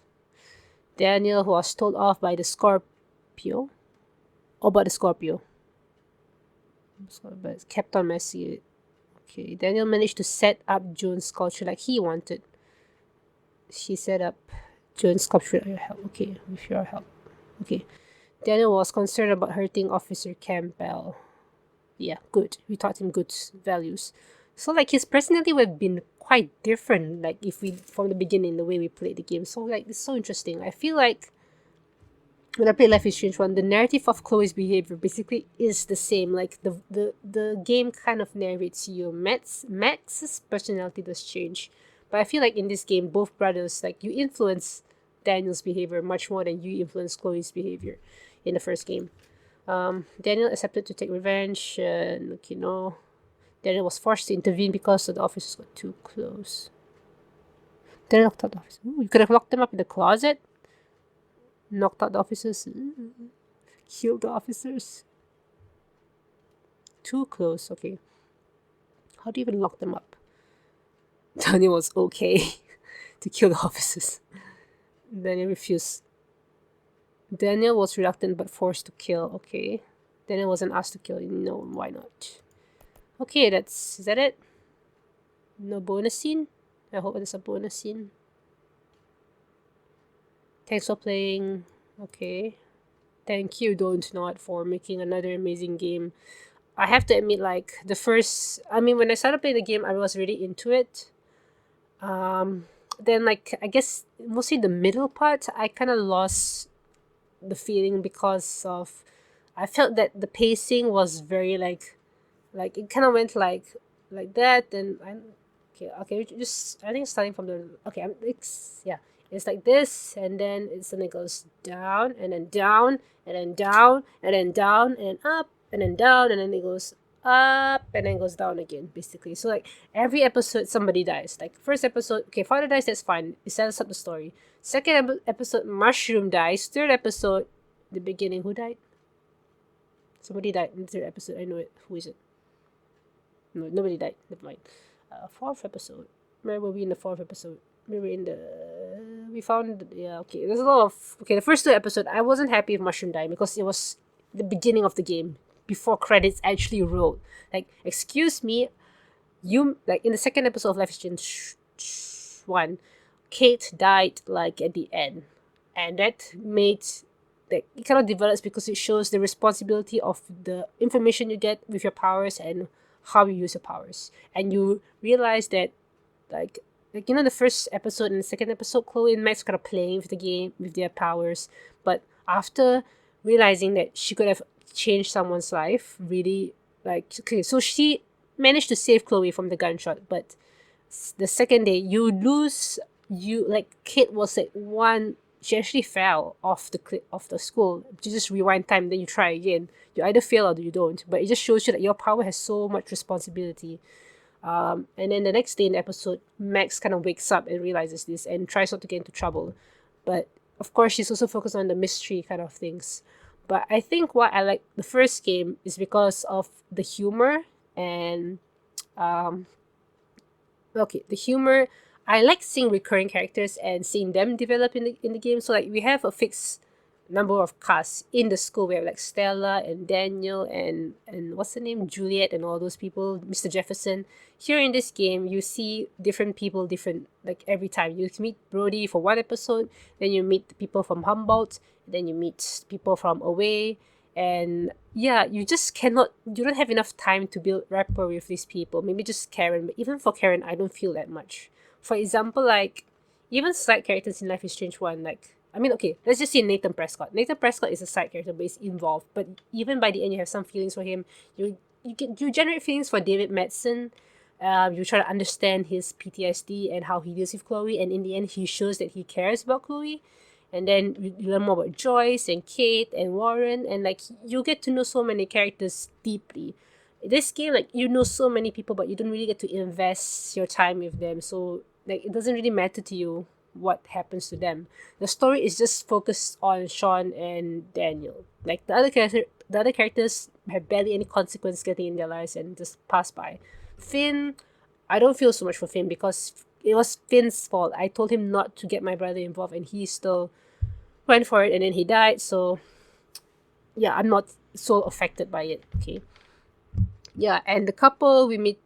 A: Daniel, who was told off by the Scorpio. Oh, by the Scorpio. But kept on messing it. Okay, Daniel managed to set up Joan's sculpture like he wanted. She set up Joan's sculpture with your help. Okay, with your help. Okay. Daniel was concerned about hurting Officer Campbell. Yeah, good. We taught him good values. So, like, his personality would have been quite different, like, if we, from the beginning, the way we played the game. So, like, it's so interesting. I feel like, when I played Life is Strange 1, the narrative of Chloe's behavior basically is the same. Like, the game kind of narrates you. Max's personality does change. But I feel like in this game, both brothers, like, you influence Daniel's behavior much more than you influence Chloe's behavior in the first game. Daniel accepted to take revenge. Okay, no. Daniel was forced to intervene because the officers got too close. Daniel knocked out the officers. Ooh, you could have locked them up in the closet. Knocked out the officers. Killed the officers. Too close, okay. How do you even lock them up? Daniel was okay to kill the officers. Daniel refused. Daniel was reluctant but forced to kill, okay. Daniel wasn't asked to kill. No, why not? Okay, is that it? No bonus scene? I hope there's a bonus scene. Thanks for playing. Okay. Thank you, Don't Not, for making another amazing game. I have to admit, like, when I started playing the game, I was really into it. Then, like, I guess, mostly the middle part, I kind of lost the feeling because of, I felt that the pacing was very, like it kind of went like that, and okay, just, I think starting from the, okay, it's like this, and then it goes down, and then down, and then down, and then down, and then up, and then down, and then it goes up, and then goes down again, basically. So, like, every episode somebody dies. Like, first episode, okay, father dies, that's fine, it sets up the story. Second episode, Mushroom dies. Third episode, the beginning, who died? Somebody died in the third episode, I know it. Who is it? No, nobody died. Never mind. Fourth episode. Where were we in the fourth episode? We found, yeah, okay. There's a lot of, okay, the first two episodes, I wasn't happy with Mushroom dying because it was the beginning of the game, before credits actually rolled. Like, excuse me, like, in the second episode of Life is Strange 1, Kate died, like, at the end. And that made, like, it kind of develops because it shows the responsibility of the information you get with your powers and how you use your powers. And you realize that, like you know, the first episode and the second episode, Chloe and Max kind of playing with the game, with their powers, but after realizing that she could have changed someone's life, really, like, okay, so she managed to save Chloe from the gunshot, but the second day, Kate was like she actually fell off the school. You just rewind time, then you try again. You either fail or you don't. But it just shows you that your power has so much responsibility. And then the next day in the episode, Max kind of wakes up and realizes this and tries not to get into trouble. But of course, she's also focused on the mystery kind of things. But I think what I like the first game is because of the humor and the humor. I like seeing recurring characters and seeing them develop in the game. So, like, we have a fixed number of casts in the school. We have, like, Stella and Daniel and what's the name, Juliet, and all those people, Mr. Jefferson. Here in this game, you see different people, like, every time. You meet Brody for one episode, then you meet the people from Humboldt, then you meet people from away, and yeah, you don't have enough time to build rapport with these people. Maybe just Karen, but even for Karen, I don't feel that much. For example, like, even side characters in Life is Strange 1, like, I mean, okay, let's just say Nathan Prescott. Nathan Prescott is a side character, but he's involved. But even by the end, you have some feelings for him. You generate feelings for David Madsen. You try to understand his PTSD and how he deals with Chloe, and in the end, he shows that he cares about Chloe. And then you learn more about Joyce and Kate and Warren, and like you get to know so many characters deeply. This game, like you know so many people, but you don't really get to invest your time with them. So like it doesn't really matter to you what happens to them. The story is just focused on Sean and Daniel. Like the other characters have barely any consequence getting in their lives and just pass by. Finn, I don't feel so much for Finn because it was Finn's fault. I told him not to get my brother involved and he still went for it, and then he died. So yeah, I'm not so affected by it. Okay. Yeah, and the couple we meet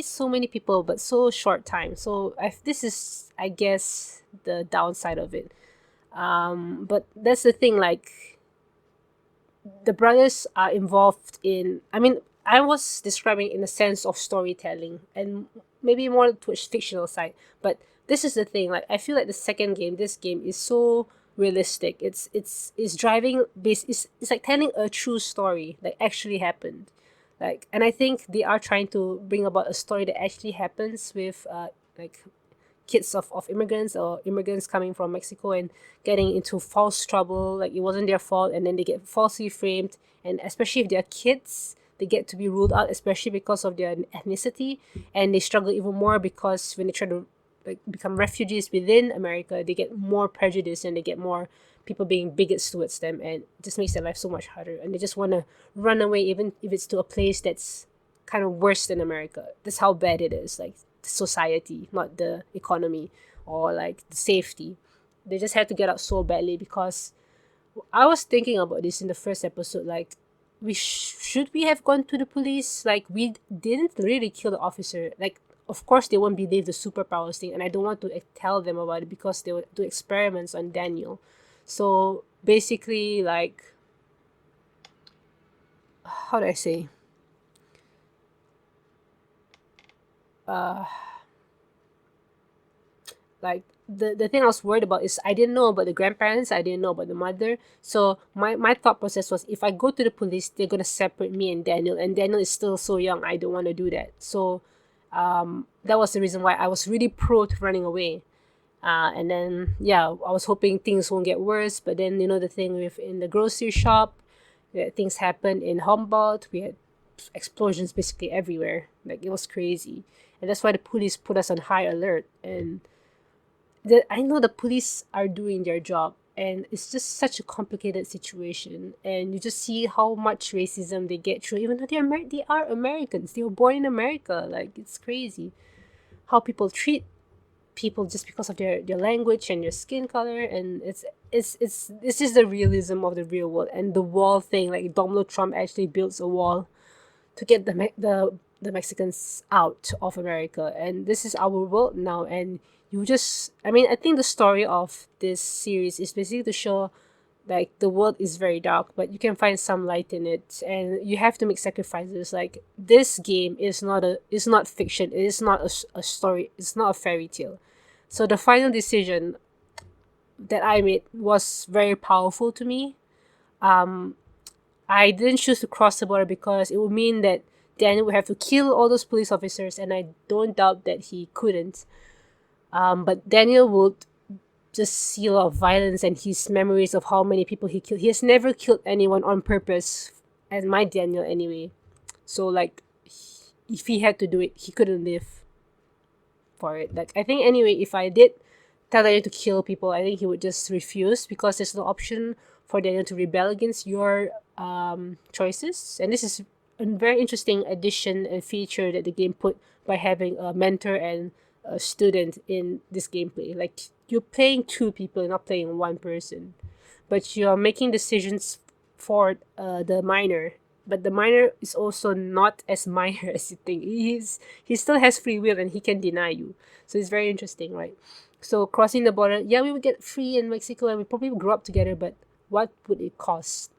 A: so many people but so short time. So this is, I guess, the downside of it. But that's the thing, like the brothers are involved in, I mean, I was describing in a sense of storytelling and maybe more towards fictional side. But this is the thing, like I feel like this game is so realistic. It's driving base. It's like telling a true story that actually happened. Like, and I think they are trying to bring about a story that actually happens with like kids of immigrants or immigrants coming from Mexico and getting into false trouble. Like it wasn't their fault, and then they get falsely framed. And especially if they're kids, they get to be ruled out, especially because of their ethnicity, and they struggle even more because when they try to like become refugees within America, they get more prejudice and they get more people being bigots towards them, and it just makes their life so much harder, and they just want to run away even if it's to a place that's kind of worse than America. That's how bad it is, like the society, not the economy or like the safety. They just had to get out so badly because I was thinking about this in the first episode, like should we have gone to the police? Like we didn't really kill the officer. Like of course they won't believe the superpowers thing, and I don't want to tell them about it because they would do experiments on Daniel. So basically, like, how do I say? Like the thing I was worried about is I didn't know about the grandparents, I didn't know about the mother. So my thought process was, if I go to the police, they're gonna separate me and Daniel is still so young. I don't want to do that. So that was the reason why I was really pro to running away. And then yeah, I was hoping things won't get worse, but then you know the thing with in the grocery shop, things happened in Humboldt. We had explosions basically everywhere. Like it was crazy, and that's why the police put us on high alert. And I know the police are doing their job, and it's just such a complicated situation. And you just see how much racism they get through, even though they are Americans. They were born in America. Like it's crazy how people treat people just because of their language and their skin color. And it's this is the realism of the real world. And the wall thing, like Donald Trump actually builds a wall to get the Mexicans out of America, and this is our world now. And I think the story of this series is basically to show like the world is very dark, but you can find some light in it, and you have to make sacrifices. Like this game is not fiction. It is not a story. It's not a fairy tale. So the final decision that I made was very powerful to me. I didn't choose to cross the border because it would mean that Daniel would have to kill all those police officers, and I don't doubt that he couldn't. But Daniel would just see a lot of violence and his memories of how many people he killed. He has never killed anyone on purpose, and my Daniel anyway. So like, if he had to do it, he couldn't live for it. Like I think anyway, if I did tell Daniel to kill people, I think he would just refuse because there's no option for Daniel to rebel against your choices. And this is a very interesting addition and feature that the game put by having a mentor and a student in this gameplay. Like you're playing two people, not playing one person, but you're making decisions for the minor. But the minor is also not as minor as you think. He still has free will and he can deny you. So it's very interesting, right? So crossing the border, yeah, we would get free in Mexico and we probably would grow up together, but what would it cost?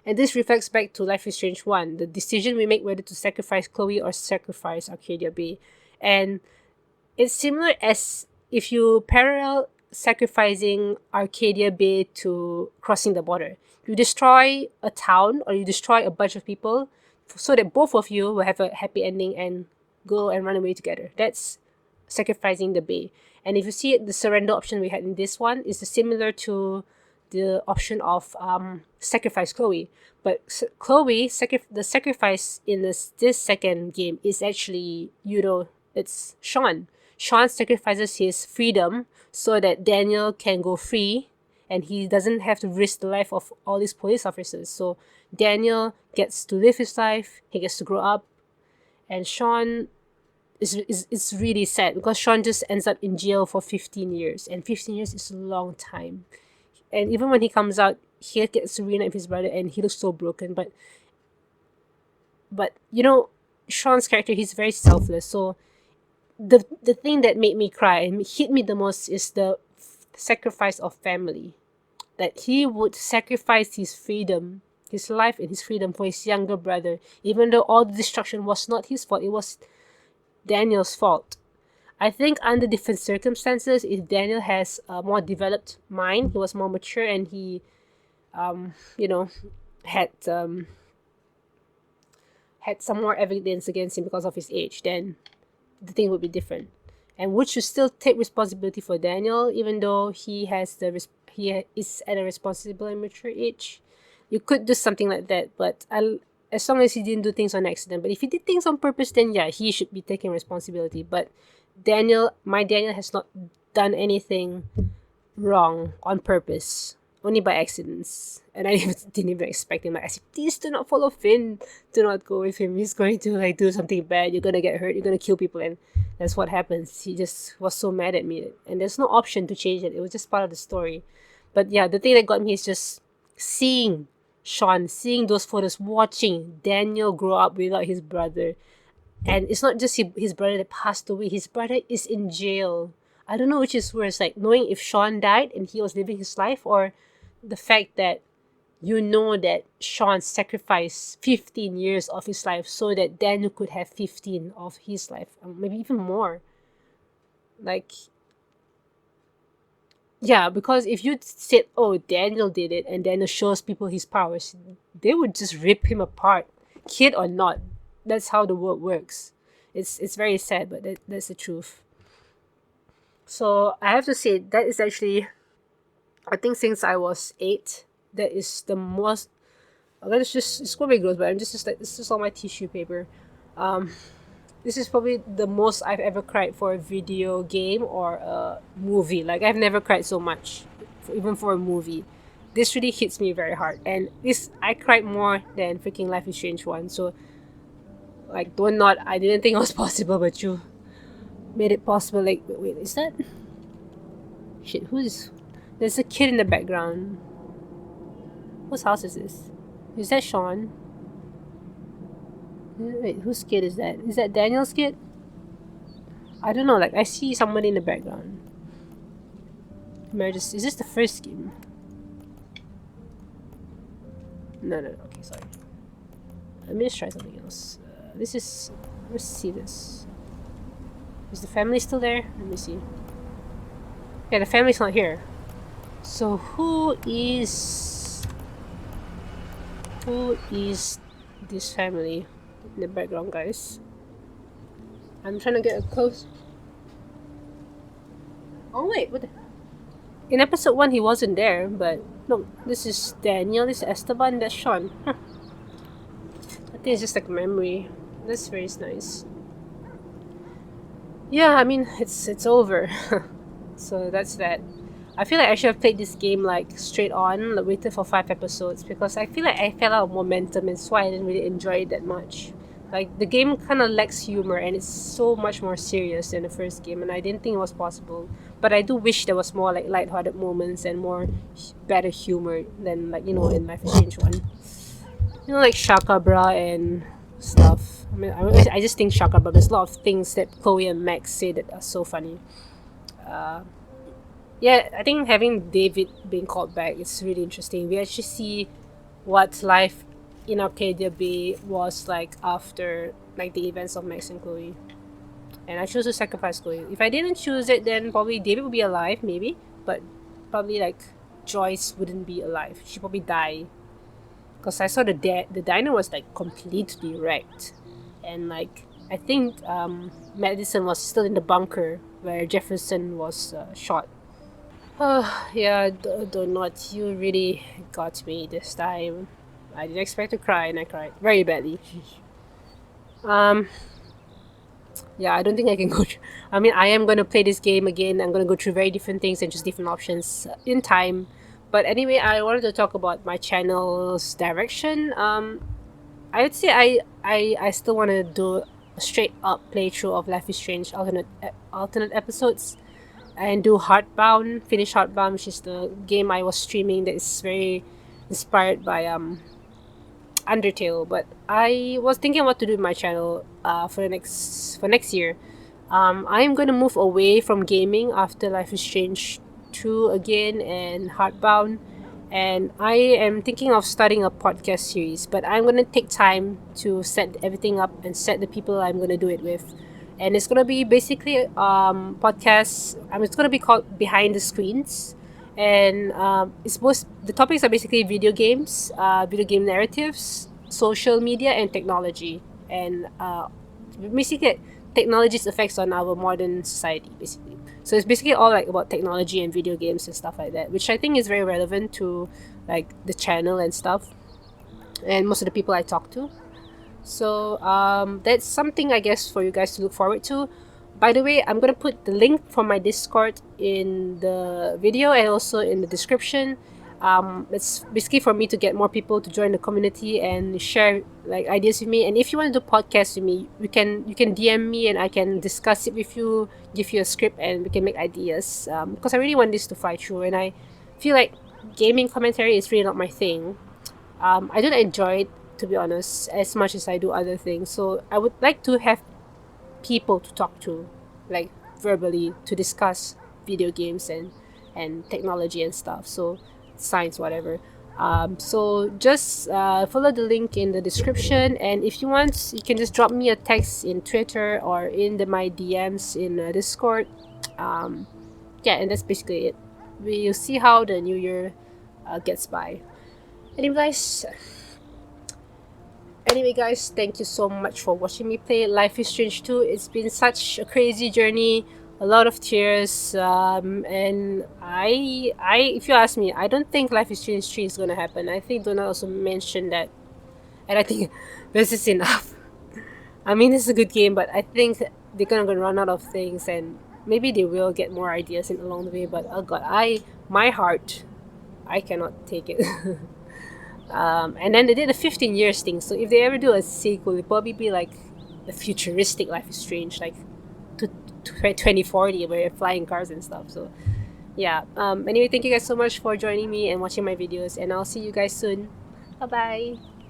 A: And this reflects back to Life is Strange 1, the decision we make whether to sacrifice Chloe or sacrifice Arcadia Bay. And it's similar as if you parallel sacrificing Arcadia Bay to crossing the border. You destroy a town or you destroy a bunch of people so that both of you will have a happy ending and go and run away together. That's sacrificing the bay. And if you see it, the surrender option we had in this one is similar to the option of sacrifice Chloe. But Chloe, the sacrifice in this second game is actually, it's Sean. Sean sacrifices his freedom so that Daniel can go free and he doesn't have to risk the life of all these police officers. So Daniel gets to live his life, he gets to grow up, and Sean it's really sad because Sean just ends up in jail for 15 years, and 15 years is a long time. And even when he comes out, he gets to reunite with his brother and he looks so broken. But Sean's character, he's very selfless. So the thing that made me cry and hit me the most is the sacrifice of family. That he would sacrifice his freedom, his life and his freedom for his younger brother, even though all the destruction was not his fault, it was Daniel's fault. I think under different circumstances, if Daniel has a more developed mind, he was more mature and he, had some more evidence against him because of his age, then the thing would be different. And Wood should still take responsibility for Daniel, even though he is at a responsible and mature age. You could do something like that, but as long as he didn't do things on accident. But if he did things on purpose, then yeah, he should be taking responsibility. But my Daniel has not done anything wrong on purpose, only by accidents. And I didn't even expect him. I said, please do not follow Finn. Do not go with him. He's going to do something bad. You're gonna get hurt. You're gonna kill people, and that's what happens. He just was so mad at me, and there's no option to change it. It was just part of the story. But yeah, the thing that got me is just seeing Sean, seeing those photos, watching Daniel grow up without his brother. And it's not just his brother that passed away. His brother is in jail. I don't know which is worse, like knowing if Sean died and he was living his life, or the fact that that Sean sacrificed 15 years of his life so that Daniel could have 15 of his life, maybe even more. Yeah, because if you said, oh, Daniel did it, and Daniel shows people his powers, they would just rip him apart, kid or not. That's how the world works. It's very sad, but that's the truth. So I have to say, that is actually, I think since I was 8, that is the most, it's gonna be gross, but this is all my tissue paper. This is probably the most I've ever cried for a video game or a movie. Like, I've never cried so much, even for a movie. This really hits me very hard. And I cried more than freaking Life is Strange 1. So, I didn't think it was possible, but you made it possible. Like, wait, is that? Shit, there's a kid in the background. Whose house is this? Is that Sean? Wait, whose kid is that? Is that Daniel's kid? I don't know, like, I see somebody in the background. Is this the first game? No, okay, sorry. Let me just try something else. Let's see this. Is the family still there? Let me see. Yeah, the family's not here. So who is this family in the background, guys? I'm trying to get a close. Oh wait, what the? In episode 1 he wasn't there, but no, this is Daniel, this is Esteban, that's Sean. Huh. I think it's just like memory. That's very nice. Yeah, I mean, it's over. So that's that. I feel like I should have played this game like straight on, like waited for 5 episodes, because I feel like I fell out of momentum, and so I didn't really enjoy it that much. Like, the game kind of lacks humor, and it's so much more serious than the first game, and I didn't think it was possible. But I do wish there was more like lighthearted moments and more better humor than, like, in Life is Strange 1. Like Shaka Bra and stuff. I mean, I just think Shaka Bra. There's a lot of things that Chloe and Max say that are so funny. Yeah, I think having David being called back is really interesting. We actually see what life in Arcadia Bay was like after like the events of Max and Chloe. And I chose to sacrifice Chloe. If I didn't choose it, then probably David would be alive, maybe. but probably like Joyce wouldn't be alive. She'd probably die. Because I saw the diner was like completely wrecked. And like, I think Madison was still in the bunker where Jefferson was shot. Oh, yeah, Donut, you really got me this time. I didn't expect to cry and I cried very badly. Yeah, I don't think I can go through. I mean, I am going to play this game again. I'm going to go through very different things and just different options in time. But anyway, I wanted to talk about my channel's direction. I would say I still want to do a straight up playthrough of Life is Strange alternate episodes and do Heartbound, finish Heartbound, which is the game I was streaming that is very inspired by Undertale. But I was thinking what to do with my channel for next year. I am going to move away from gaming after Life is Strange 2 again and Heartbound, and I am thinking of starting a podcast series, but I'm going to take time to set everything up and set the people I'm going to do it with. And it's going to be basically podcasts. It's going to be called Behind the Screens, and the topics are basically video games, video game narratives, social media, and technology, and basically technology's effects on our modern society, basically. So it's basically all like about technology and video games and stuff like that, which I think is very relevant to like the channel and stuff, and most of the people I talk to. So that's something I guess for you guys to look forward to. By the way, I'm gonna put the link for my Discord in the video and also in the description. It's basically for me to get more people to join the community and share like ideas with me. And if you want to do podcasts with me, you can DM me and I can discuss it with you, give you a script, and we can make ideas. Because I really want this to fly through, and I feel like gaming commentary is really not my thing. I don't enjoy it, to be honest, as much as I do other things. So I would like to have people to talk to, like verbally, to discuss video games and technology and stuff. So science, whatever. So just follow the link in the description, and if you want, you can just drop me a text in Twitter or in my DMs in Discord. Yeah, and that's basically it. We'll see how the new year gets by. Anyway, guys, thank you so much for watching me play Life is Strange 2. It's been such a crazy journey, a lot of tears, and I if you ask me, I don't think Life is Strange 3 is gonna happen. I think Donald also mentioned that, and I think this is enough. I mean, it's a good game, but I think they're gonna run out of things, and maybe they will get more ideas along the way. But oh god, my heart, I cannot take it. And then they did a 15 years thing, so if they ever do a sequel, it'll probably be like the futuristic Life is Strange, like to 2040, where you're flying cars and stuff. So yeah, anyway, thank you guys so much for joining me and watching my videos, and I'll see you guys soon. Bye bye.